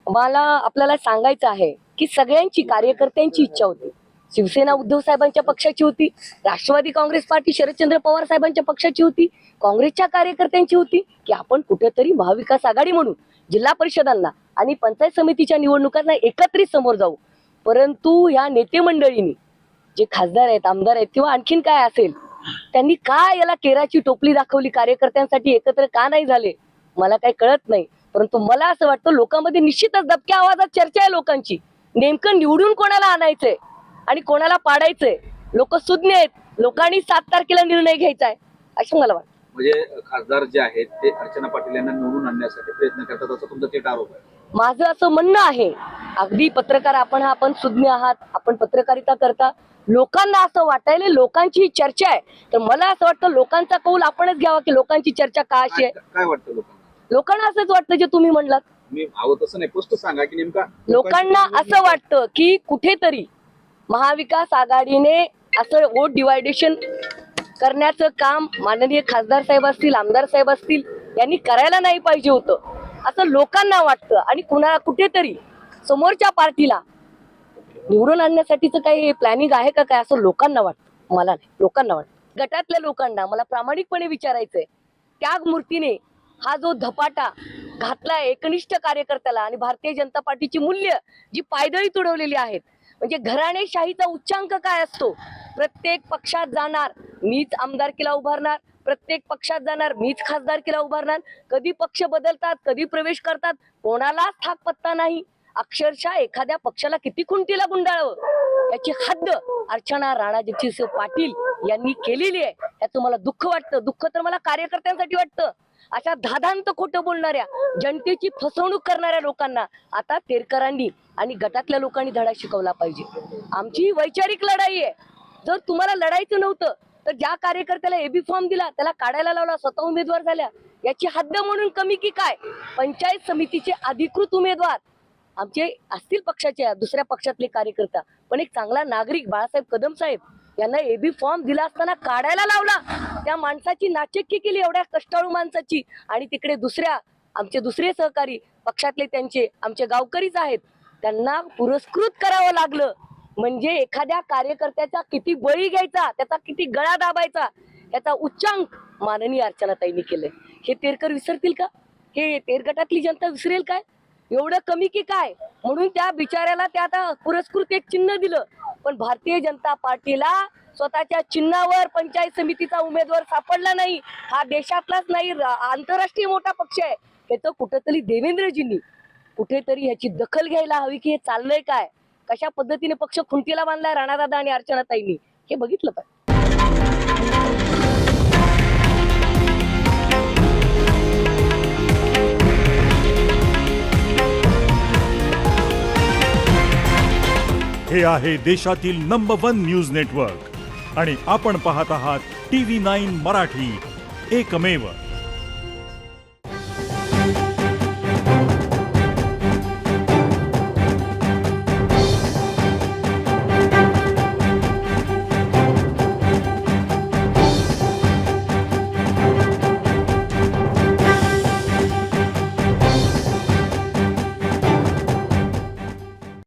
मला आपल्याला सांगायचं आहे की सगळ्यांची कार्यकर्त्यांची इच्छा होती. शिवसेना उद्धव साहेबांच्या पक्षाची होती, राष्ट्रवादी काँग्रेस पार्टी शरदचंद्र पवार साहेबांच्या पक्षाची होती, काँग्रेसच्या कार्यकर्त्यांची होती की आपण कुठेतरी महाविकास आघाडी म्हणून जिल्हा परिषदांना आणि पंचायत समितीच्या निवडणुकांना एकत्रित समोर जाऊ. परंतु या नेते मंडळींनी, जे खासदार आहेत, आमदार आहेत किंवा आणखीन काय असेल, त्यांनी काय याला केराची टोपली दाखवली, कार्यकर्त्यांसाठी एकत्र का नाही झाले मला काही कळत नाही. परंतु मला असं वाटतं लोकांमध्ये निश्चितच दबक्या आवाजात चर्चा आहे लोकांची. नेमकं निवडून कोणाला आणायचंय आणि कोणाला पाडायचंय. लोक सुज्ञ आहेत, लोकांनी 7 तारखेला निर्णय घ्यायचा आहे असं मला वाटतं. म्हणजे खासदार जे आहेत ते अर्चना पाटील यांना निवडून आणण्यासाठी प्रयत्न करतात असं तुमचं थेट आरोप आहे. माझं असं म्हणणं आहे, अगदी पत्रकार आपण सुज्ञ आहात, आपण पत्रकारिता करता, लोकांना असं वाटायला लोकांची चर्चा आहे, तर मला असं वाटतं लोकांचा कौल आपणच घ्यावा की लोकांची चर्चा का अशी आहे. काय वाटतं लोकांना? लोकांना असंच वाटतं जे तुम्ही म्हणलात. मी हवं तसं नाही, स्पष्ट सांगा की नेमका लोकांना असं वाटतं की कुठेतरी महाविकास आघाडीने असं वोट डिवायडेशन करण्याचं काम माननीय खासदार साहेब असतील, आमदार साहेब असतील, यांनी करायला नाही पाहिजे होतं असं लोकांना वाटतं. आणि कुणाला कुठेतरी समोरच्या पार्टीला निवडून आणण्यासाठीचं काही प्लॅनिंग आहे का काय असं लोकांना वाटतं. मला नाही, लोकांना वाटतं. गटातल्या लोकांना मला प्रामाणिकपणे विचारायचंय, त्यागमूर्तीने हा जो धपाटा घातलाय एकनिष्ठ कार्यकर्त्याला आणि भारतीय जनता पार्टीची मूल्य जी पायदळी तुडवलेली आहेत, म्हणजे घराणेशाहीचा उच्चांक काय असतो, प्रत्येक पक्षात जाणार मीच आमदारकीला उभारणार, प्रत्येक पक्षात जाणार मीच खासदारकीला उभारणार, कधी पक्ष बदलतात, कधी प्रवेश करतात, कोणालाच थाक पत्ता नाही. अक्षरशः एखाद्या पक्षाला किती खुंटीला गुंडाळावं याची हद्द अर्चना राणा जगजितसिंह पाटील यांनी केलेली आहे. याचं मला दुःख वाटतं. दुःख तर मला कार्यकर्त्यांसाठी वाटतं. अशा धादांत खोटं बोलणाऱ्या, जनतेची फसवणूक करणाऱ्या लोकांना आता तेरकरांनी आणि गटातल्या लोकांनी धडा शिकवला पाहिजे. आमची वैचारिक लढाई आहे. जर तुम्हाला लढायचं नव्हतं तर ज्या कार्यकर्त्याला एबी फॉर्म दिला त्याला काढायला लावला, स्वतः उमेदवार झाल्या, याची हद्द म्हणून कमी की काय. पंचायत समितीचे अधिकृत उमेदवार आमचे असतील पक्षाचे, दुसऱ्या पक्षातले कार्यकर्ता, पण एक चांगला नागरिक बाळासाहेब कदम साहेब यांना एबी फॉर्म दिला असताना काढायला लावला. त्या माणसाची नाचक्की केली, एवढ्या कष्टाळू माणसाची. आणि तिकडे आमचे दुसरे सहकारी पक्षातले त्यांचे आमचे गावकरीच आहेत, त्यांना पुरस्कृत करावं लागलं. म्हणजे एखाद्या कार्यकर्त्याचा किती बळी घ्यायचा, त्याचा किती गळा दाबायचा, याचा उच्चांक माननीय अर्चनाताईंनी केलंय. हे तेरकर विसरतील का? हे तेरगटातली जनता विसरेल काय? एवढं कमी की काय. म्हणून त्या बिचाऱ्याला त्या आता पुरस्कृत एक चिन्ह दिलं, पण भारतीय जनता पार्टीला स्वतःच्या चिन्हावर पंचायत समितीचा उमेदवार सापडला नाही. हा देशातलाच नाही, आंतरराष्ट्रीय मोठा पक्ष आहे. त्याचं कुठेतरी देवेंद्रजींनी कुठेतरी ह्याची दखल घ्यायला हवी की हे चाललंय काय, कशा पद्धतीने पक्ष खुंटीला बांधलाय राणादादा आणि अर्चनाताईंनी, हे बघितलं पाहिजे. हे आहे देशातील नंबर 1 न्यूज नेटवर्क आणि आपण पाहत आहात TV9 मराठी, एकमेव.